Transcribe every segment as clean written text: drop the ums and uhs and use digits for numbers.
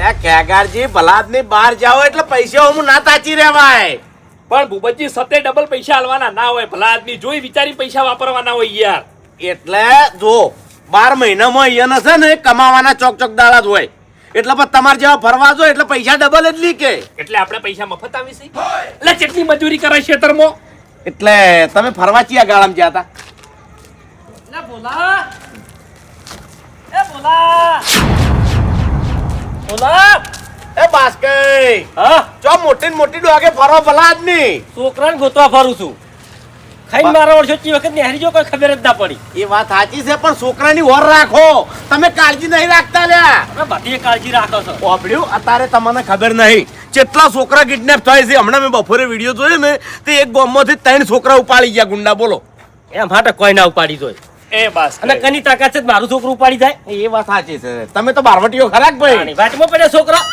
લે ખેગારજી ભલાદની બહાર જાઓ એટલે પૈસા હું ના તાચી રહેવાય. પણ ભૂપતજી સતે ડબલ પૈસા આલવાના ના હોય. ભલા આદમી જોઈ વિચારી પૈસા વાપરવાના હોય યાર. એટલે જો 12 મહિનામાં અહીંયા છે ને કમાવાના ચોક ચોક દાડા જ હોય. એટલે પણ તમારે જેવા ફરવા જો એટલે પૈસા ડબલ જ લીકે. એટલે આપણે પૈસા મફત આવીશી. એટલે કેટલી મજૂરી કરે ખેતરમાં. એટલે તમે ફરવા ચિયા ગાળામાં ગયા હતા? લે બોલા એ બોલા બોલા એ બાસ્કઈ હા ચો મોટી મોટી ડોગે ફરો ભલાદની. છોકરાને ગોતવા ફરું છું. ખાઈને મારા વર્ષો ચી વખત નેહરી જો કોઈ ખબર જ ના પડી. એ વાત સાચી છે પણ છોકરાની ઓર રાખો. તમે કાળજી નહીં રાખતા લ્યા. તમે બધી કાળજી રાખો છો. ઓબડ્યું અત્યારે તમને ખબર નહીં કેટલા છોકરા કિડનેપ થાય છે. હમણાં મેં બપોરે વિડીયો જોયો ને તે એક ગામમાંથી 3 છોકરા ઉપાડી ગયા ગુંડા. બોલો એમ માટે કોઈ ના ઉપાડી જોય. એ બસ અને કની તાકાત છે મારું છોકરું ઉપાડી જાય. એ વાત સાચી છે. તમે તો બારવટીઓ ખરાક ભાઈ. વાટમાં પડ્યા છોકરા.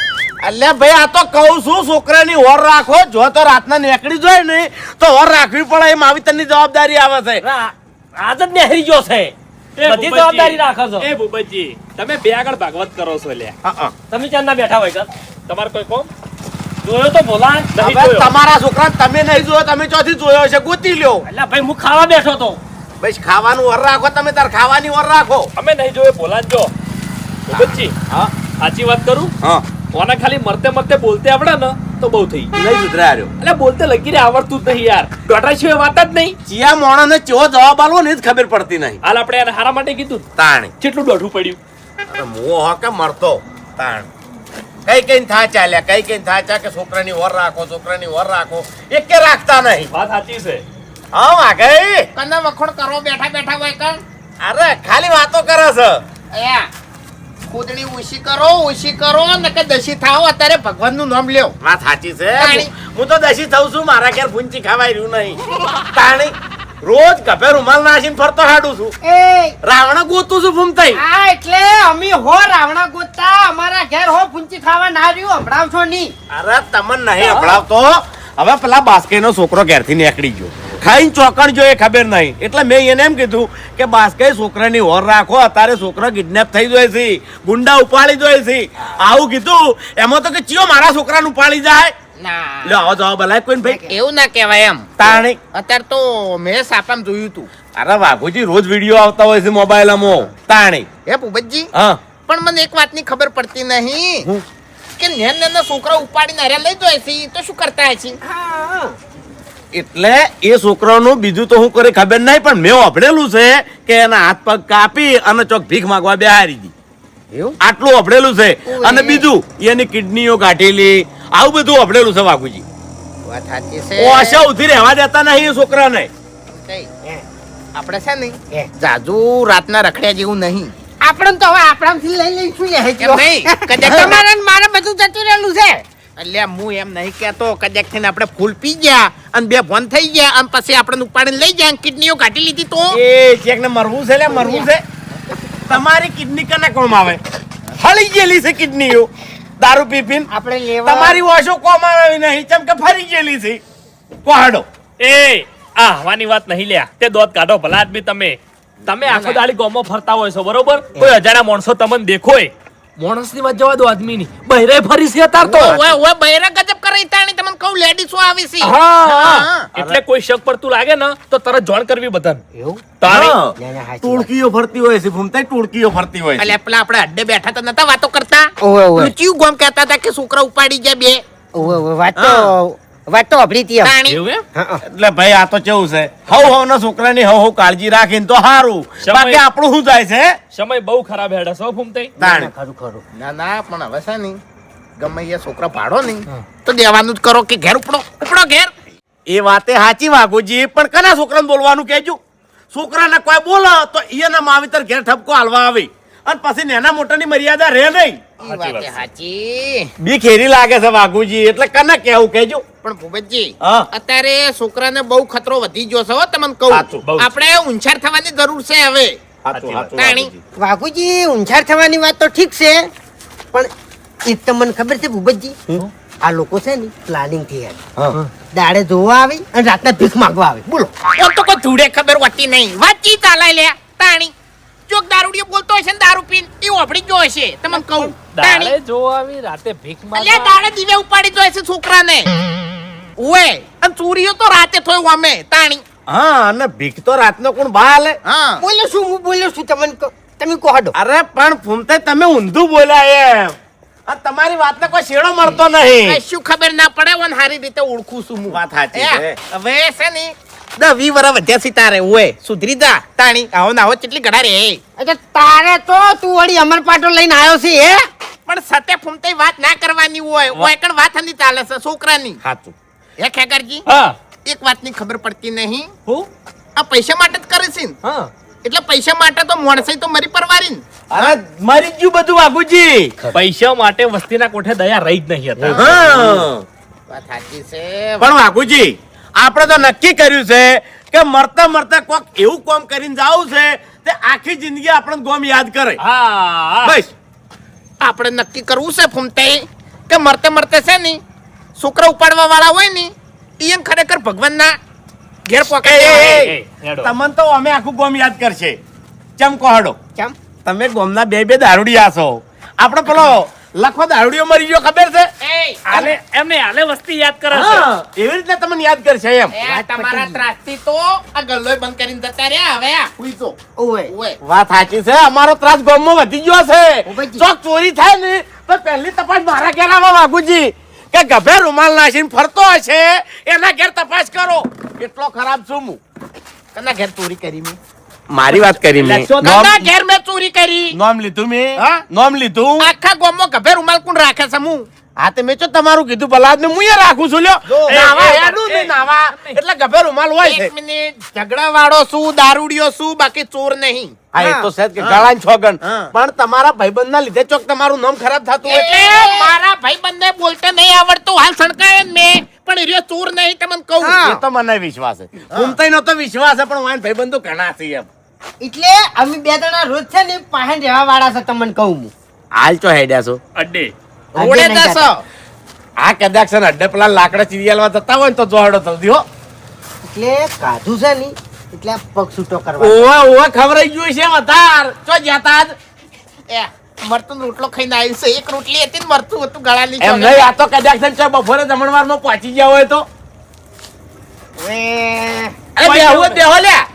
અલ્યા ભાઈ આ તો કહું છું છોકરાની ઓર રાખો. જો તો રાતના નીકળી જાય ને તો ઓર રાખવી પડે. એ માવીતરની જવાબદારી આવે છે. આજ જ નેહરી જો છે બધી જવાબદારી રાખો છો. એ ભૂપતજી તમે બે આગળ ભાગવત કરો છો લે. તમે ચાંદના બેઠા હોય સર તમારે કોઈ કોમ જોયો તો બોલા નહીં હવે જોયો. તમારા છોકરા તમે નહીં જોયો. તમે ચોથી જોયો છે ગોતી લ્યો. એટલે ભાઈ હું ખાવા બેઠો તો. બસ ખાવાનું ઓર રાખો. તમે તાર ખાવાની ઓર રાખો. અમે નહીં જોયે બોલા જો. ભૂપતજી હા સાચી વાત કરું. હા ઓને ખાલી મરતે મરતે બોલતે આવડે ને તો બહુ થઈ. નહીં સુધરા રહ્યો. એટલે બોલતે લગી રે આવડતું જ નહીં યાર. ડોટા સિવાય વાત જ નહીં. ચિયા મોણાને ચેવો જવાબ આલવો ને જ ખબર પડતી નહીં. હાલ આપણે એને હારા માટે કીધું તાણી કેટલું દોઢું પડ્યું. અરે મોહ કે મરતો તાણ કઈ કઈ થા ચાલ્યા. કઈ કઈ થા ચા કે છોકરાની ઓર રાખો. છોકરાની ઓર રાખો. એક કે રાખતા નહીં. વાત સાચી છે. હા વાગઈ કને વખોડ કરો બેઠા બેઠા હોય કણ અરે ખાલી વાતો કરે છે. અયા ખુદણી ઓછી કરો ને કે દશી થાઓ. અત્યારે ભગવાનનું નામ લ્યો. વાત સાચી છે. તાણી. હું તો દશી થઉં છું. મારા ઘેર ફૂંચી ખાવાય રહ્યું નહીં. તાણી રોજ ગભે રૂમાલ નાસીને ફરતો હાડું છું. એ રાવણ ગોતું છું ફૂમતાઈ. આ એટલે અમે હો રાવણા ગોતા અમારા ઘેર હો પૂંચી ખાવા ના રહ્યું હંભળાવશો નહીં. અરે તમને નહીં હંભળાવતો. હવે પેલા બાસ્કેનો છોકરો ઘેરથી નીકળી ગયો. ખાઈને ચોકણ જો એ ખબર નહીં. એટલે મેં એને એમ કીધું કે બાસ્કે છોકરાની ઓર રાખો. અત્યારે છોકરો કિડનેપ થઈ જાય છે. ગુંડા ઉપાડી જાય છે. આવું કીધું એમાં તો કે ચિયો મારા છોકરાને ઉપાડી જાય. ના લ્યો આવો જવાબ ભલાય કોઈ ભાઈ. એવું ના કહેવાય એમ. તાણી અત્યારે તો મેં સાપામાં જોયું તું. અરે વાઘુજી રોજ વિડીયો આવતા હોય છે મોબાઈલમાં. તાણી હે ભૂપતજી હા પણ મને એક વાતની ખબર પડતી નહીં હું? કે નાના છોકરા ઉપાડીને હારે લઈ જાય છે તો શું કરતા હશે? એટલે એ છોકરાનું બીજું તો હું કરે ખબર નહીં પણ મેં વાપરેલું છે કે એના હાથ પગ કાપી અને ચોક ભીખ માંગવા બેહારી દી. એવું આટલું વાપરેલું છે. અને બીજું એની કિડનીઓ કાઢેલી આવું બધું વાપરેલું છે વાઘુજી. વાત સાચી છે. ઓ આશા ઉધી રહેવા દેતા નહીં એ છોકરાને. આપણે છે ને જાજુ રાતના રખડ્યા જેવું નહીં. આપણે તો હવે આપણાથી લઈ લઈશું તમારે મારે બધું જતું રહેલું છે. એટલે હું એમ નહીં કહેતો કદાચ થઈને આપણે ફૂલ પી ગયા અને બે ફોન થઈ ગયા અને પછી આપણે ઉપાડીને લઈ જાય કિડનીઓ કાઢી લીધી તો એ ચેક ને મરવું છે લે મરવું છે. તમારી કિડની કને કોમ આવે? હળી ગયેલી છે કિડનીઓ દારૂ પી પીને. આપણે લેવા તમારી વાશો કોમ આવે નહીં ચમ કે ફરી ગયેલી છે. કોહાડો એ આ હવાની વાત નહીં લ્યા. તે દોત કાઢો ભલા આદમી તમે આખો દાડી ગામમાં ફરતા હોય છો બરોબર. કોઈ અજાણ્યા માણસો તમને દેખોય માણસની વાત જવા દો આદમીની બહેરે ફરી છે તાર તો. ઓય બૈરા ગજબ કરે તાણી તમને કહું લેડીસો આવી છે. હા એટલે કોઈ શક પડતું લાગે ને તો તરત જોણ કરવી બધાને. એવું તારી ટોળકીઓ ફરતી હોય છે ભૂમતાઈ. ટોળકીઓ ફરતી હોય છે. એટલે પેલા આપણે અડ્ડે બેઠા તો નતા વાતો કરતા. ચિયું ગોમ કહેતા હતા કે છોકરા ઉપાડી જાય બે. વાત તો અભરી તી એવું એમ? એટલે ભાઈ આ તો કેવું છે હવ ના છોકરાની હવ કાળજી રાખીને તો સારું. બાકી આપણું શું જાય છે? સમય બહુ ખરાબ હેડા છો ફૂમતાઈ. તાણ ના ના પણ હવે છે નહીં ગમે એ છોકરા પાડો નહીં તો દેવાનું જ કરો કે ઘેર ઉપડો ઘેર. એ વાતે સાચી વાઘુજી પણ કના છોકરાને બોલવાનું કેજો. છોકરાને કોઈ બોલો તો એના માવીતર ઘેર ઠપકો હાલવા આવે અને પછી નાના મોટાની મર્યાદા રહે નહીં. સાચી બી ખેરી લાગે છે વાઘુજી એટલે કને કેવું કેજો. પણ ભૂપતજી હા. અત્યારે છોકરાને બહુ ખતરો વધી ગયો છે હો તમને કહું. સાચું, બહુ. આપણે ઊંચાર થવાની જરૂર છે હવે. તાણી વાઘુજી ઊંચાર થવાની વાત તો ઠીક છે પણ એક તો મને ખબર છે ભૂપતજી આ લોકો છે ને પ્લાનિંગ થી આવે દાડે જોવા આવે અને રાતના ભીખ માંગવા આવે. બોલો ઓ તો કોઈ ધૂળે ખબર હોતી નહીં વાતચીત ચાલે લે તાણી ચોક દારૂડિયો બોલતો હશે ને દારૂ પીને એ ઓફડી જો હશે તમને કહું દાડે જો આવી રાતે ભીખ અલ્યા માંગવા દાડે દીવે ઉપાડી જો હશે છોકરાને ઓએ અને ચોરીઓ તો રાતે થોય અમે તાણી હા અને ભીખ તો રાતનો કોણ બા હાલે હા બોલ્યો શું હું બોલ્યો શું તમને તમે કહો હાડો અરે પણ ફૂમતાઈ તમે ઊંધું બોલ્યા એમ આ તમારી વાતને કોઈ શેડો મળતો નહીં શું ખબર ના પડે વન હારી રીતે ઓળખું છું હું વાત સાચી એ, છે. હવે છે ને 10-20 વર્ષ વધ્યા સી તારે ઓએ સુધરી જા તાણી આવો ના આવો કેટલી ઘડા રે એટલે તારે તો તું વળી અમર પાટો લઈને આવ્યો છે હે પણ સતે ફૂમતાઈ વાત ના કરવાની હોય ઓય કણ વાત હંધી ચાલે છે છોકરાની સાચું હે ખેગરજી હા એક વાતની ખબર પડતી નહીં હું આ પૈસા માટે જ કરે છે ને. હા એટલે પૈસા માટે તો મોણસાઈ તો મરી પરવારી ને અરે મરી જ ગયું બધું વાઘુજી પૈસા માટે વસ્તીના કોઠે દયા રહી જ નહીં હતા હા વાત સાચી છે પણ વાઘુજી આપણે તો નક્કી કર્યું છે કે મરતા મરતા કોક એવું કામ કરીને જાવું છે તે આખી જિંદગી આપણને ગોમ યાદ કરે હા બસ આપણે નક્કી કરવું છે ફૂમતાઈ કે મરતે મરતે છે ને છોકરા ઉપાડવા વાળા હોય ને ઈયન ખરેખર ભગવાનના ઘેર પોકે હેડો. તમને તો અમે આખું ગોમ યાદ કરશે ચમ કહડો કેમ તમે ગોમના બે દારૂડિયા છો આપણે પેલો લખો દારૂડિયો મરી ગયો ખબર છે આલે એમને આલે વસ્તી યાદ કરે છે હા, એવી રીતે તમને યાદ કરશે એમ તમારા ત્રાસથી તો આ ગલ્લોય બંધ કરીને જતા રહ્યા હવે આ હુઈ તો ઓય ઓય વાત સાચી છે અમારો ત્રાસ ગામમાં વધી ગયો છે ઉભેજી. ચોક ચોરી થાય ને તો પહેલી તપાસ મારા ઘેર આવો વાઘુજી કે ગભે રૂમાલ નાખીને ફરતો હશે એના ઘેર તપાસ કરો એટલો ખરાબ છું હું કના ઘેર ચોરી કરી મેં મારી વાત કરી મેં કના ઘેર મેં ચોરી કરી નોમ લીધું મેં હા? નોમ લીધું આખા ગામમાં ગભે રૂમાલ કોણ રાખે છે હું હા તે મેં તો તમારું કીધું ભલા હું એ રાખું છું લ્યો જો. નાવા એ, હેડું ને નાવા એટલે ગભે રૂમાલ હોય છે એક મિનિટ ઝઘડા વાળો શું દારૂડિયો શું બાકી ચોર નહીં હા એ તો છે કે ગળાન છોગન હા. પણ તમારા ભાઈબંધ ના લીધે ચોક તમારું નામ ખરાબ થતું હોય એટલે મારા ભાઈબંધને બોલતા નહીં આવડતું હાલ સણકાય ને મેં પણ એરિયો ચોર નહીં તમને કહું એ તો મને વિશ્વાસ છે ઘૂમતાઈ નો તો વિશ્વાસ છે પણ વાન ભાઈબંધો ઘણા છે એમ એટલે અમે બે જણા રોજ છે ને પાસે રહેવા વાળા છે તમને કહું હું હાલ ચો હેડ્યા છો અડ્ડે રોડે નહીં દસ જાતા. આ કદાચ છે ને અડ્ડે પેલા લાકડા ચીરિયાલવા જતા હોય ને તો જોહડો થતી હો એટલે કાધું છે ને એટલે આ પગ છૂટો કરવા ઓવા ઓવા ખવરાઈ ગયું છે વધાર ચો જતા જ એ મરતું રોટલો ખાઈને આવ્યું છે એક રોટલી હતી ને મરતું હતું ગળાની એમ નહીં આ તો કદાચ છે ને ચો બપોરે જમણવારમાં પહોંચી ગયા હોય તો અરે બેહો બેહો લ્યા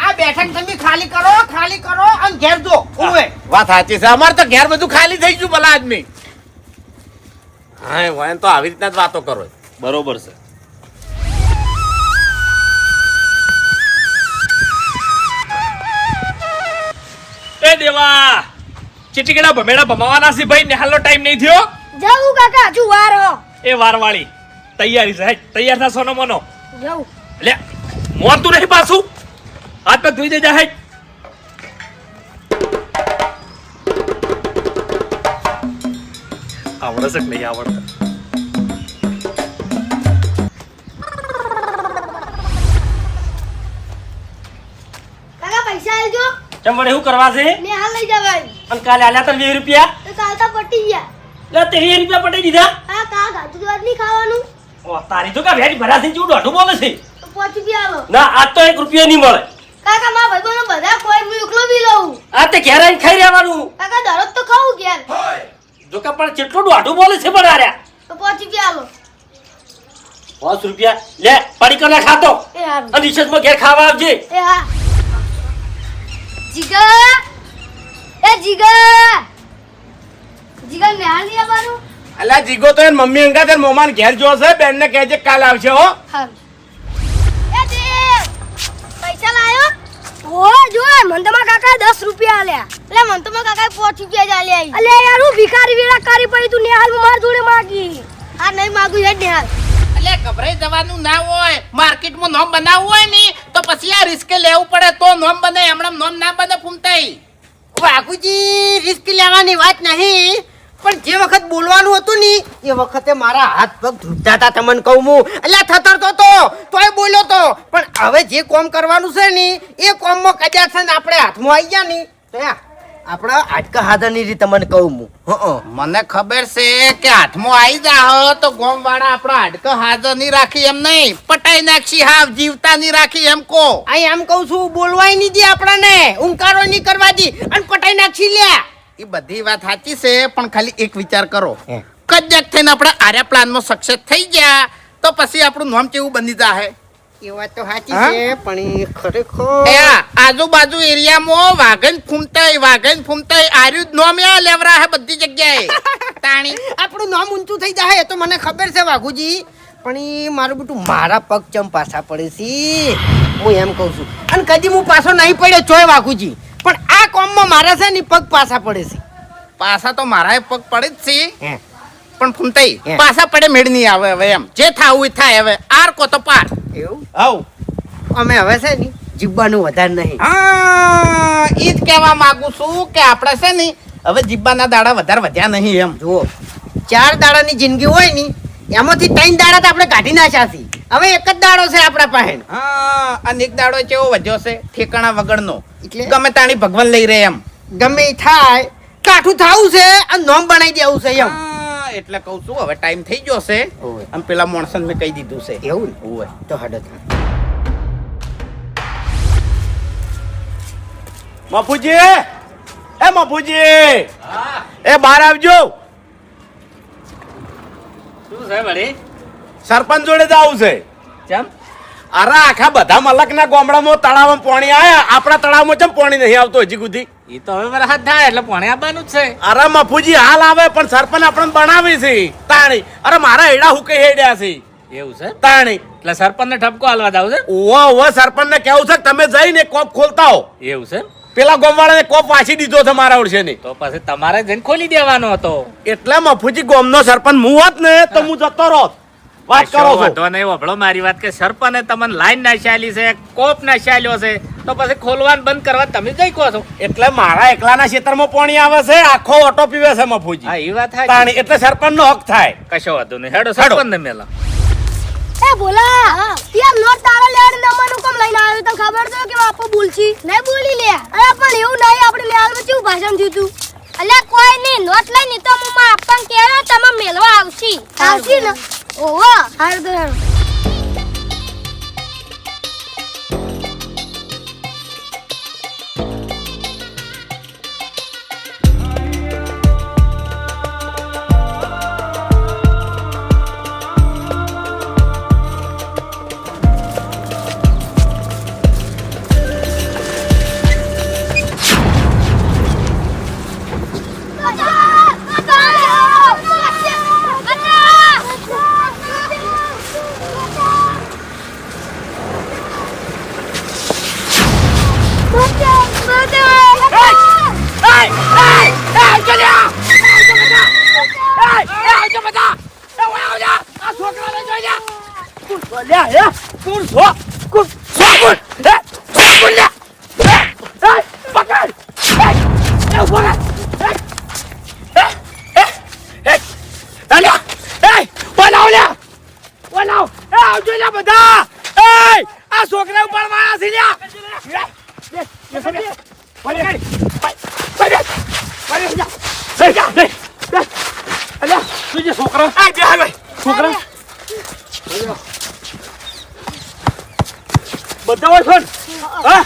આ બેઠક તમે ખાલી કરો અને ઘેર જો ઓય વાત સાચી છે અમારે તો ઘેર બધું ખાલી થઈ ગયું ભલા આદમી હા વાન તો આવી રીતના જ વાતો કરો બરોબર છે એ દેવા ચીટીકડા ભમેડા ભમાવાના છે ભાઈ નિહાલનો ટાઈમ નહીં થયો જાઉં કાકા હજુ વાર હો. એ વારવાળી તૈયારી છે હેટ તૈયાર થા સોનો મોનો જાઉં લે મોરતું નહીં પાછું હાથ પગ ધોઈ દેજા હેટ આવડે છે કે નહીં આવડતું કાકા પૈસા આલજો ચમ વડે શું કરવા છે ને હાલ લઈ જવાય અને કાલે આલ્યા તને 20 રૂપિયા તો ચાલતા પટી ગયા લે તે 20 રૂપિયા પટાઈ દીધા હા કા ગાજુ વાત નહીં ખાવાનું ઓ તારી તો કા વેડી ભરા થઈ જેવું દોઢું બોલે છે તો પહોંચી ગયા આલો ના આજ તો 1 રૂપિયા નહીં મળે કાકા મારા ભાઈબંધો બધા કોઈ હું એકલો બી લઉં આ તે ઘેર આવીને ખાઈ રહેવાનું કાકા દરરોજ તો ખાવું ઘેર જો કે પણ કેટલું દોઢું બોલે છે બરાર્યા તો પહોંચી ગયા આલો 5 રૂપિયા લે પડી કને ખાતો એ હારું અને રિસર્ચમાં ઘેર ખાવા આવજે એ હા જીગા એ જીગા જીગા ને હાલ નહીં આવવાનું અલ્યા જીગો તો એન મમ્મી અંગા તેન મોમાન ઘેર જોશે બેન ને કહેજે કાલ આવશે હો હારું એ દેવ પૈસા લાયો ઓ જો મન તો મારા કાકા 10 રૂપિયા આલ્યા એટલે મન તો મારા કાકા 5 રૂપિયા જ આલ્યા અલે યાર હું ભિખારી વેરા કરી પડી તું નિહાલ માર જોડે માગી આ નહીં માગું હેડ નિહાલ એટલે ગભરાઈ જવાનું ના હોય માર્કેટમાં નોમ બનાવવું હોય ને તો પછી આ રિસ્ક લેવું પડે તો નોમ બને હમણાં નોમ ના બને ફૂમતાઈ બાપુજી રિસ્ક લેવાની વાત નહીં પણ જે વખત બોલવાનું હતું ને એ વખતે મારા હાથ પગ ધ્રુજતા હતા તમને કહું હું એટલે થતરતો તો તોય બોલ્યો તો પણ હવે જે કોમ કરવાનું છે ને એ કોમમાં કદાચ છે ને આપણે હાથમાં આવી ગયા ને તો આપણા આટકા હાથની રીતે તમને કહું હું મને ખબર છે કે હાથમાં આવી જા તો ગોમ વાળા આપણા હાડકા હાજર નહીં રાખી એમ નહીં પટાઈ કટાઈ નાખશી હાવ જીવતા નહીં રાખી એમ કો આ એમ કહું છું બોલવાય નહીં દે આપણને ઉંકારો નહીં કરવા દી અને પટાઈ નાખી લ્યા એ બધી વાત સાચી છે પણ ખાલી એક વિચાર કરો કદાચ થઈને આપણે આર્યા પ્લાનમાં સક્સેસ થઈ ગયા તો પછી આપણું નામ કેવું બની જાહે એ વાત તો સાચી હા? છે પણ એ ખરેખર એ આ આજુબાજુ એરિયામાં વાઘન ફૂમતાઈ આર્યું જ નોમ એ લેવરા હે બધી જગ્યાએ તાણી આપણું નામ ઊંચું થઈ જાય એ તો મને ખબર છે વાઘુજી પણ એ મારું બેટું મારા પગ ચમ પાછા પડે છે હું એમ કહું છું અને કદી હું પાછો નહીં પડ્યો ચોય વાઘુજી પણ આ કોમમાં મારા છે ને ઈ પગ પાછા પડે છે પાછા તો મારાય પગ પડે જ છે હે. પણ ફૂમતાઈ હે. પાછા પડે મેળ નહીં આવે હવે એમ જે થાવું એ થાય હવે આર કો તો પાર એવું આવ અમે હવે છે ને જીવવાનું વધારે નહીં હા ઈ જ કહેવા માંગુ છું કે આપણે છે ને હવે જીબ્બાના દાડા વધારે વધ્યા નહીં એમ જુઓ 4 દાડાની જિંદગી હોય ને એમાંથી 3 દાડા તો આપણે કાઢી નાખ્યા છે હવે એક જ દાડો છે આપણા પાસે હા અને એક દાડો કેવો વધ્યો છે ઠેકાણા વગરનો એટલે? ગમે તાણી ભગવાન લઈ રહે એમ ગમે ઈ થાય કાઠું થાવું છે અને નોમ બનાવી દેવું છે એમ હા, એટલે કહું છું હવે ટાઈમ થઈ ગયો છે ઓવે. આમ પેલા મોણસન મેં કહી દીધું છે એવું ને ઓવે. તો હડો થાય મફુજી એ મફુજી એ બહાર આવજો શું છે વળી સરપંચ જોડે જ આવું છે કેમ અરે આખા બધા મલકના ગામડામાં તળાવમાં પાણી આયા આપણા તળાવમાં ચમ પાણી નહીં આવતો હજી સુધી એ તો હવે વરસાદ થાય એટલે પાણી આવવાનું જ છે અરે મફુજી હાલ આવે પણ સરપંચ આપણને બનાવી છે તાણી અરે મારા એડા હુકે હેડ્યા છે એવું છે તાણી એટલે સરપંચ ને ઠપકો હાલવા જાવ છે ઓવા સરપંચ ને કેવું છે કે તમે જઈને કોપ ખોલતા હો એવું છે પેલા ગોમવાળાને કોપ વાંચી દીધો છે મારા ઓળશે ની તો પછી તમારે જઈને ખોલી દેવાનો હતો એટલે મફુજી ગોમનો સરપંચ હું હોત ને તો હું જતો રોત વાત કરો છો વાંધો નહીં વભળો મારી વાત કે સરપંચે તમને લાઈન નાખ્યાલી છે કોપ નાખ્યાલ્યો છે તો પછી ખોલવાનું બંધ કરવા તમે જઈ કહો છો એટલે મારા એકલાના ક્ષેત્રમાં પાણી આવે છે આખો ઓટો પીવે છે મફુજી હા એ વાત થાય તાણી એટલે સરપંચ નો હક થાય કશો વાંધો નહીં હેડો સરપંચ ને મેલા એ બોલા યાર નોટ તારા લેડ નંબરનું કેમ લઈને આવ્યો તો ખબર છે કે બાપો બોલછી નહીં બોલી લે અરે પણ એવું નહીં આપણે લેહાલ માં કેવું ભાષણ થયું તું અલ્યા કોઈ નહીં નોટ લઈને તો હું માં આપણ કેવા તમે મેલવા આવશી ને ઓહો હાર તો આ છોકરા ઉપર મારા છે બધા હોય છોડ હા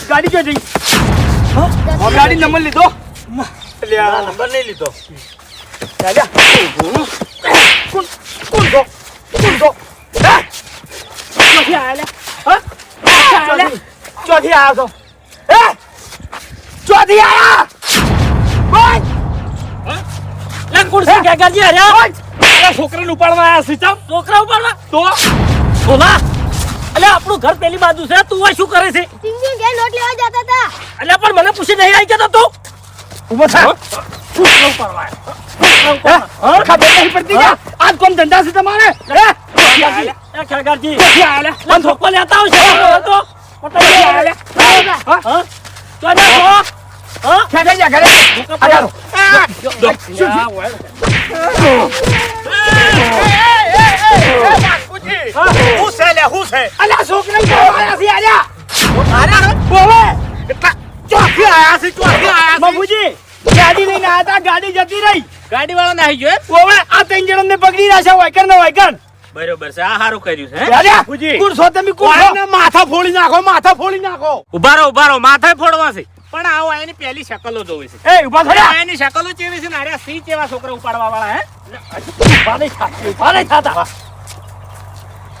ગાડી ક્યાં જઈ હા ગાડી નંબર લીધો નંબર નહીં લીધો ચોથી આયા છો ચોથી આયા લંકુડ છે કે ગાજી અરે છોકરાને ઉપાડવા આયા છે ચમ છોકરા ઉપાડવા તો બોલા અલે આપણું ઘર પેલી બાજુ છે તું આ શું કરે છે ટિંગી કે નોટ લેવા જતા હતા અલે પણ મને પૂછી નહીં આવી કેતો તું ઉભો થા છોકરા ઉપાડવા હા ખબર નહીં પડતી કે આજ કોમ ધંધા છે તમારે એ ખેગારજી લન ધોકો લેતા આવશે તો પટાઈ આલે હા હા તો ના તો હા ખેગાઈ જા ઘરે આયારો ગાડી લઈને આયા તા ગાડી જતી રહી ગાડી વાળો નાહી ગયો ઓવે આ ત્રણ જણ ને પકડી રાખ્યા વાયકર ને વાયકર બરોબર છે આ સારું કર્યું છે હે? રાજા, બાપુજી. કોણ છો તમે? કોણ છો? માથા ફોડી નાખો, માથા ફોડી નાખો. ઉભા રહો માથે ફોડવા છે પણ આવો એની પહેલી શકલો જોવે છે એ ઉભા થયા. આ એની શકલો ચેવી છે ને આર્યા સી ચેવા છોકરા ઉપાડવા વાળા હે ઉભા નહીં થતા.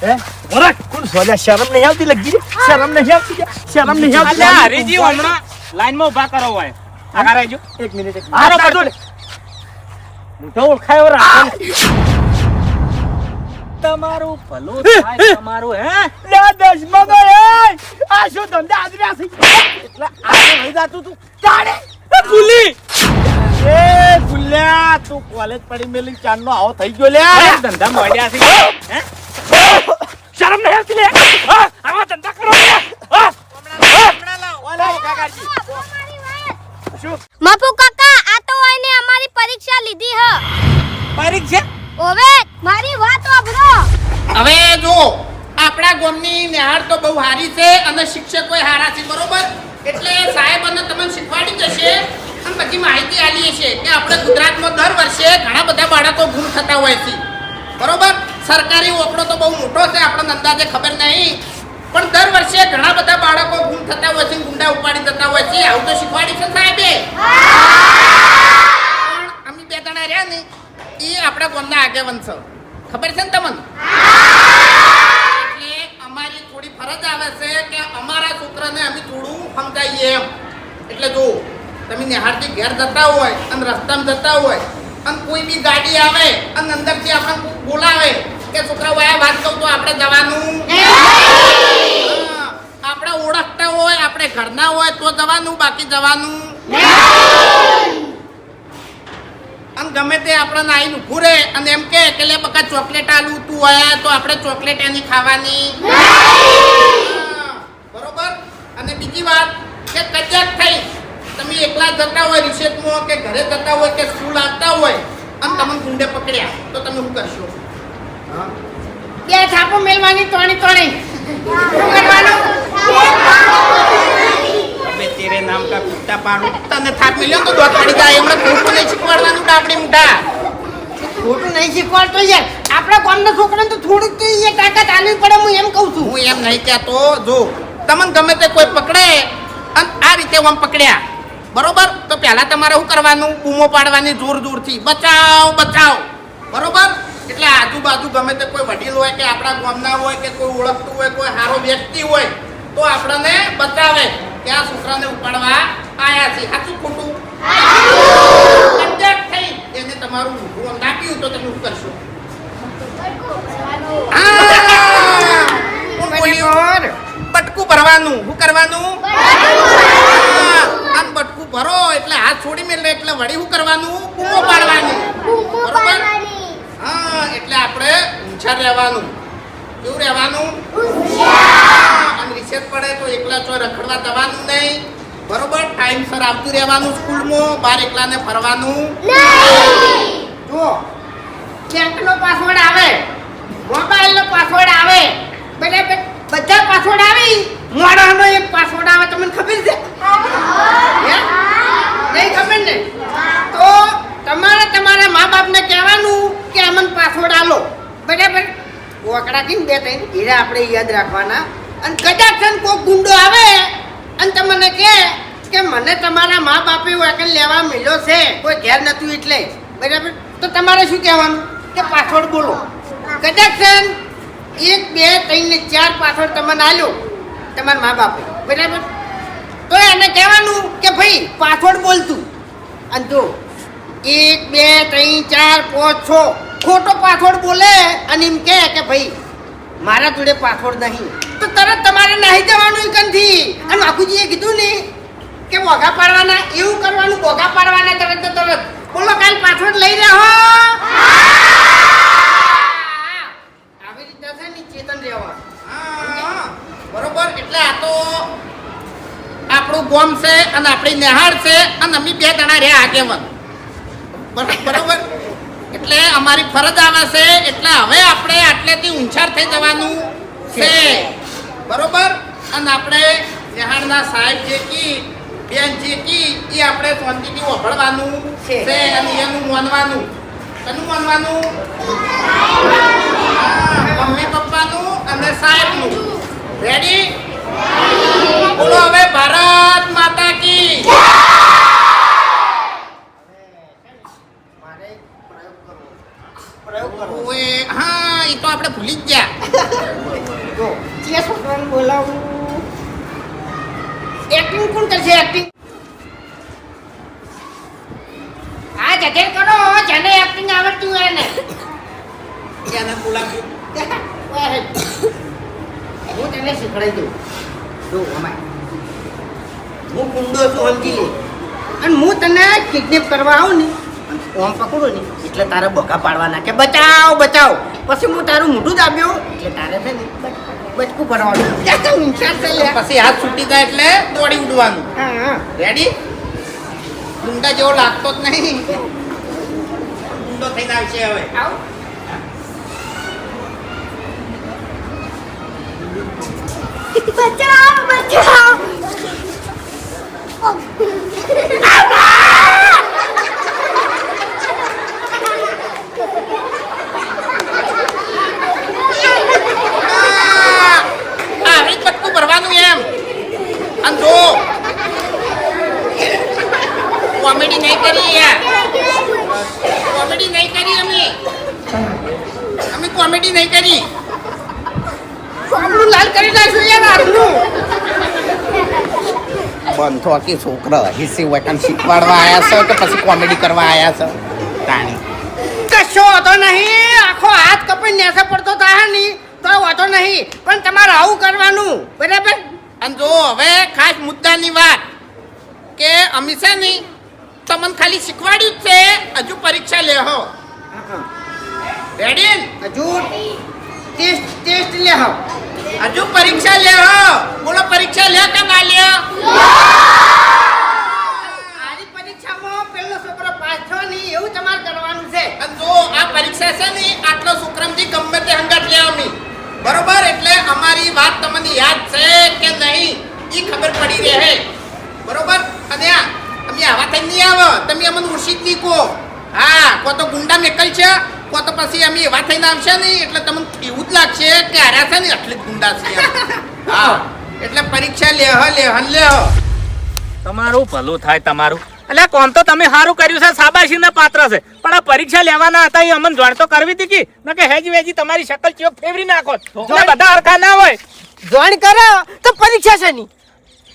હે? વરખ, કોણ છો? અલ્યા, શરમ નહીં આવતી લગી? શરમ નહીં આવતી? શરમ નહીં આવતી? અલ્યા હરીજી હમણાં લાઈનમાં ઊભા કરો હોય આગળ આવજો એક મિનિટ. હારો પડતો લે. મોઢો ઓળખાયો રાખો. તમારું ભલું થાય તમારું હે લે દશમનો એ આ શું ધંધા આદર્યા છે? એટલે આગળ લઈ જાતું તું તાણે એ ગુલી. એ ગુલ્યા, તું કોલેજ પડી મેલી ચાંદનો આવો થઈ ગયો લે. ધંધા મોડ્યા છે હે શરમ નહીં આવતી લે. હા, આવા ધંધા કરો લે. હા, ઓલે કાકાજી. શું મફુ કાકા આ તો આઈને અમારી પરીક્ષા લીધી હ પરીક્ષા ઓવે મારી વાત વાપરો હવે જો આપણા ગામની નિહાળ તો બહુ સારી છે અને શિક્ષકો સારા છે બરોબર એટલે સાહેબ અને તમને શીખવાડી જશે અને બધી માહિતી આલી છે કે આપણે ગુજરાતમાં દર વર્ષે ઘણા બધા બાળકો ગુમ થતા હોય છે બરોબર સરકારી ઓકડો તો બહુ મોટો છે આપણને અંદાજે ખબર નહીં પણ દર વર્ષે ઘણા બધા બાળકો ગુમ થતા હોય છે ગુંડા ઉપાડી જતા હોય છે આવું તો શીખવાડી છે સાહેબે પણ અમે બે જણા રહ્યા ને એ આપણા ગામના આગેવાન છે ખબર છે ને તમને એટલે અમારી થોડી ફરજ આવે છે કે અમારા છોકરાને અમે થોડું સમજાવીએ એમ એટલે જો તમે નિહાળથી ઘેર જતા હોય અને રસ્તામાં જતા હોય અને કોઈ બી ગાડી આવે અને અંદરથી આપણને બોલાવે કે છોકરાઓ આ વાત કહું તો આપણે જવાનું આપણે ઓળખતા હોય આપણે ઘરના હોય તો જવાનું બાકી જવાનું અને ગમે તે આપણને આવીને ઊભું રહે અને એમ કે લે બકા ચોકલેટ આલું તું આયા તો આપણે ચોકલેટ એની ખાવાની બરોબર અને બીજી વાત કે કદાચ થઈ તમે એકલા જતા હોય રિસેસમાં કે ઘરે જતા હોય કે સ્કૂલ આવતા હોય અને તમને ગુંડે પકડ્યા તો તમે શું કરશો બે છાપો મેલવાની તોણી તોણી શું કરવાનું અબે તેરે નામ કા કુત્તા પાડું તને થાપ મિલ્યો તો દોત પડી જાય એમણે ખોટું નહીં શીખવાડવાનું ડાબડી મુઠા ખોટું નહીં શીખવાડતો યાર આપણા ગામના છોકરાને તો થોડુંક તો એ તાકાત આલવી પડે હું એમ કહું છું હું એમ નહીં કહેતો જો તમને ગમે તે કોઈ પકડે અને આ રીતે આમ પકડ્યા બરોબર તો પહેલા તમારે શું કરવાનું બૂમો પાડવાની જોર જોરથી બચાવ બચાવ બરોબર એટલે આજુબાજુ ગમે તે કોઈ વડીલ હોય કે આપણા ગામના હોય કે કોઈ ઓળખતું હોય કોઈ સારો વ્યક્તિ હોય તો આપણને બતાવે કે આ છોકરાને ઉપાડવા આયા છે સાચું ખોટું કદાચ થઈ એને તમારું ઊંધું નાખ્યું તો તમે શું કરશો બટકું ભરવાનું શું કરવાનું આમ બટકું ભરો એટલે હાથ છોડી મેલે એટલે વળી શું કરવાનું બૂમો પાડવાની બરોબર હા એટલે આપણે ઊંચા રહેવાનું કેવું રહેવાનું અને રિસેસ પડે તો એકલા ચો રખડવા જવાનું નહીં બરોબર ટાઈમસર આવતું રહેવાનું સ્કૂલમાં બહાર એકલાને ફરવાનું જો બેંકનો પાસવર્ડ આવે મોબાઈલનો પાસવર્ડ આવે બરાબર બધા પાસવર્ડ આવી મોડાનો એક પાસવર્ડ આવે તમને ખબર છે નહીં ખબર ને તો તમારે તમારા મા બાપને કહેવાનું કે અમને પાસવર્ડ આલો બરાબર ઓકડાથી બે ત્રણ હીરા આપણે યાદ રાખવાના અને કદાચ કોઈ ગુંડો આવે અને તમને કે મને તમારા મા બાપે વાકન લેવા મળ્યો છે કોઈ ઘેર નતું એટલે બરાબર તો તમારે શું કહેવાનું કે પાસવર્ડ બોલો કદાચ 1 2 3 ને 4 પાસવર્ડ તમને આલ્યો તમારા મા બાપે બરાબર તો એને કહેવાનું કે ભાઈ પાસવર્ડ બોલતું અને જો 1 2 3 4 5 6 ખોટો પાસવર્ડ બોલે અને એમ કે ભાઈ મારા જોડે પાસવર્ડ નહીં તો તરત તમારે નહીં જવાનું એકનથી અને બાપુજીએ કીધું ને કે બોગા પાડવાના એવું કરવાનું બોગા પાડવાના તરત તો તરત બોલો કાલ પાસવર્ડ લઈ રહ્યો આવી રીતે છે ને ચેતન રહેવા બરોબર એટલે આ તો આપણું ગામ છે અને આપણી નિહાળ છે અને અમે બે જણા રહ્યા આગેવાન બરોબર એટલે અમારી ફરજ આવે છે એટલે હવે આપણે આટલેથી ઊંચાર થઈ જવાનું છે બરોબર અને આપણે નિહાળના સાહેબ જે કી બેન જે કી એ આપણે શાંતિથી વભળવાનું છે અને એનું માનવાનું કનું માનવાનું મમ્મી પપ્પાનું અને સાહેબનું. રેડી? બોલો હવે ભારત માતા કી. ઓએ, હા એ તો આપણે ભૂલી જ ગયા. જો જે છોકરાને બોલાવું એક્ટિંગ કોણ કરશે એક્ટિંગ આ જજે કરો જેને એક્ટિંગ આવડતી હોય ને એને બોલાવ્યું. હું તને શીખવાડી દઉં જો અમાય હું કુંડો છું સમજી લે અને હું તને કિડનેપ કરવા આવું ને ઓમ પકડો ને એટલે તારે બોકા પાડવાના કે બચાવ બચાવ પછી હું તારું મોઢું દાબ્યો એટલે તારે છે ને બચકું ભરવાનું પછી હાથ છૂટી જાય એટલે દોડી ઉડવાનું. હા રેડી? ગુંડા જેવો લાગતો જ નહીં. ગુંડો થઈને આવશે હવે. આવ બચાવ બચાવ આવી જ બટકું ભરવાનું એમ. અને જો કોમેડી નહીં કરી યાર. કોમેડી નહીં કરી અમે કોમેડી નહીં કરી. આપણું લાલ કરી નાખ્યું યાર આપણું બંધો કે છોકરા હિસ્સી વટન શીખવાડવા આયા છો કે પછી કોમેડી કરવા આયા છો? તાણી કશો વાંધો નહીં આખો હાથ કપાઈ નેસે પડતો થાય નહીં તો વાંધો નહીં પણ તમારે આવું કરવાનું બરાબર અને જો હવે ખાસ મુદ્દાની વાત કે અમે છે નહીં તમને ખાલી શીખવાડ્યું જ છે, હજુ પરીક્ષા લેહો. રેડી? હજુ ટેસ્ટ લે હો હજુ પરીક્ષા લેહો. બોલો પરીક્ષા લે કે ના લે? આની પરીક્ષામાં પેલો છોકરો પાસ થયો નહીં એવું તમારે કરવાનું છે અને જો આ પરીક્ષા છે ને આટલો સુક્રમથી ગમે તે હંગાત લે અમે. બરોબર? એટલે અમારી વાત તમને યાદ છે કે નહીં એ ખબર પડી રહે. બરોબર? અને અમે આવા થઈ નહીં આવો તમે અમને ઉર્ષિત નહીં કહો. હા, કો તો ગુંડા મેકલ છે કો તો પછી અમે એવા થઈને આવશે નહીં એટલે તમને એવું જ લાગશે કે હાર્યા છે ને એટલે જ ગુંડા છે. હા, એટલે પરીક્ષા લેહ. તમારું ભલું થાય તમારું. એટલે કોમ તો તમે સારું કર્યું છે, શાબાશીના પાત્ર છે, પણ આ પરીક્ષા લેવાના હતા એ અમને જાણ તો કરવી હતી કે ન કે હેજી વેજી તમારી શકલ ચોક ફેવરી નાખો. એટલે બધા હરખા ના હોય. જોઈન કરો તો પરીક્ષા છે નહીં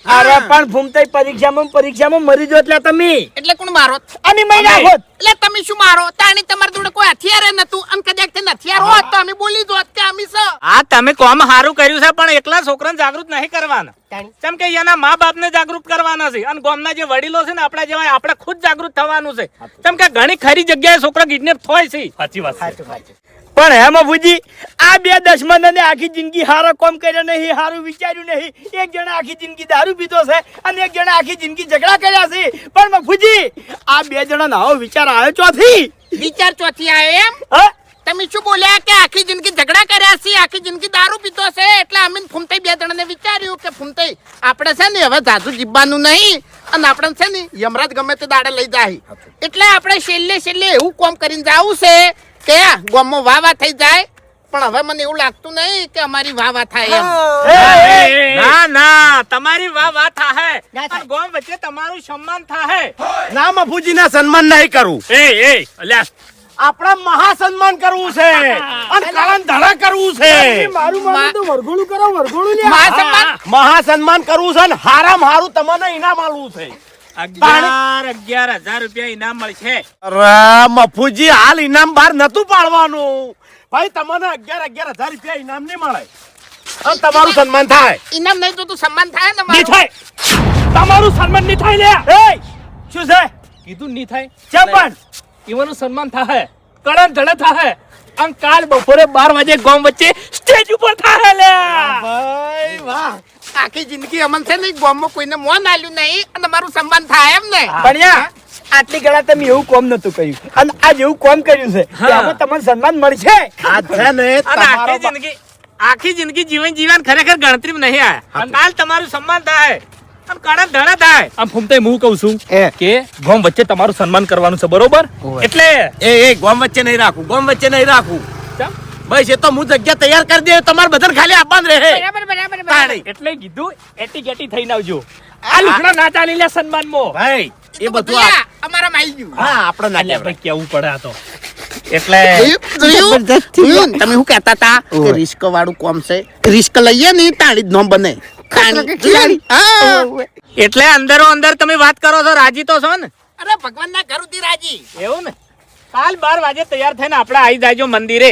અરે પણ ભૂમતાઈ પરીક્ષામાં મરી જો એટલે તમે એટલે કોણ મારો? અમે મહિના હોત એટલે તમે શું મારો? તાણી તમારી જોડે કોઈ હથિયાર નતું અને કદાચ તે હથિયાર હોત તો અમે બોલી દોત કે અમે છે. હા, તમે કોમ સારું કર્યું છે, પણ એકલા છોકરાને જાગૃત નહીં કરવાના. કેમ કે એના મા બાપને જાગૃત કરવાના છે અને ગામના જે વડીલો છે ને આપણા જેવા આપણે ખુદ જાગૃત થવાનું છે. કેમ કે ઘણી ખરી જગ્યાએ છોકરા કિડનેપ થાય છે. સાચી વાત છે. પણ હેમાં ભુજી આ બે દશમનને આખી જિંદગી હારો કોમ કર્યો નહીં, હારું વિચાર્યું નહીં. એક જણા આખી જિંદગી દારૂ પીધો છે અને એક જણા આખી જિંદગી ઝઘડા કર્યા છે. પણ ભુજી આ બે જણા આવો વિચાર આવ્યો ચોથી વિચાર ચોથી આવ્યો એમ? હા તમે શું બોલ્યા કે આખી જિંદગી ઝઘડા કર્યા છે, આખી જિંદગી દારૂ પીતો છે એટલે અમે ફૂમતાઈ બે જણાને વિચાર્યું કે ફૂમતાઈ આપણે છે ને હવે જાજુ જીવવાનું નહીં અને આપણે છે ને યમરાજ ગમે તે દાડે લઈ જાય એટલે આપણે છેલ્લે એવું કોમ કરીને જાવું છે કે ગામમાં વાવા થઈ જાય. પણ હવે મને એવું લાગતું નહીં કે અમારી વાવા થાય એમ. ના ના, તમારી વાહ થાય અને ગામ વચ્ચે તમારું સન્માન થાય. ના મફુજીના સન્માન નહીં કરું. અલ્યા આપણે મહાસન્માન કરવું છે અને કળન ધડા કરવું છે. મારું માનું તો વરઘોડું કરો વરઘોડું લે મહાસન્માન મહાસન્માન કરવું છે ને હારામ હારું તમને ઇનામ આલવું છે. 11,000 રૂપિયા ઇનામ મળશે. અરે મફુજી હાલ ઇનામ બહાર નતું પાડવાનું ભાઈ. તમને 11,000 રૂપિયા ઇનામ નહીં મળે અને તમારું સન્માન થાય. ઇનામ નહીં તો તું સન્માન થાય ને નહીં મારું. થાય. તમારું સન્માન નહીં થાય લે. એ શું છે કીધું નહીં થાય. કેમ પણ ઈવાનું સન્માન થાય, કળન ધડે થાય અને કાલ બપોરે 12 વાગે ગામ વચ્ચે સ્ટેજ ઉપર થાય લે. ભાઈ વાહ. આખી જિંદગી અમન છે ને ગામમાં કોઈને મોન આલ્યું નહીં અને મારું સન્માન થાય એમ ને? ભણ્યા આટલી ગળા તમે એવું કોમ નતું કર્યું અને આ જેવું કોમ કર્યું છે એમાં તમને સન્માન મળશે. આ છે ને અને તમારો આખી જિંદગી જીવન ખરેખર ગણતરીમાં નહીં આયા. અને કાલ તમારું સન્માન થાય અને કળન ધડે થાય. આમ ફૂમતાઈ હું કહું છું કે ગામ વચ્ચે તમારું સન્માન કરવાનું છે, બરોબર? એટલે એ ગોમ વચ્ચે નહીં રાખું, ગોમ વચ્ચે નહીં રાખું. બસ એ તો હું જગ્યા તૈયાર કરી દે તમારે બધાને ખાલી આપવાનું રહે બરાબર તાળી. એટલે કીધું એટી ગેટી થઈને આવજો આ લુગડા ના ચાલી લે સન્માનમાં ભાઈ એ બધું અમારા માં આવી ગયું હા આપણે ના અલ્યા કહેવાય. ભાઈ કેવું પડે આ તો એટલે જોયું? તમે શું કહેતા હતા કે રિસ્ક વાળું કોમ છે રિસ્ક લઈએ ને તાળી જ ન બને એટલે અંદરો અંદર તમે વાત કરો છો રાજી તો છો ને અરે ભગવાન ના ઘર ઉધી રાજી એવું ને કાલ 12 વાગે તૈયાર થઈને આપણે આવી જાજો મંદિરે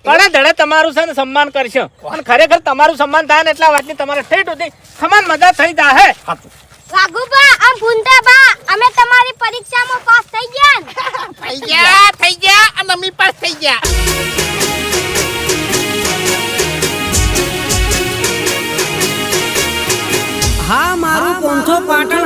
પણ ધડે તમારું છે ને સન્માન કરશો અને ખરેખર તમારું સન્માન થાય ને એટલા વાતની તમારે ઠેઠ સુધી સમાન મજા થઈ જાહે વાઘુબા આમ ભૂંડા બા અમે તમારી પરીક્ષામાં પાસ થઈ ગયા ને થઈ ગયા અને અમે પાસ થઈ ગયા હા મારું 500 પાટણ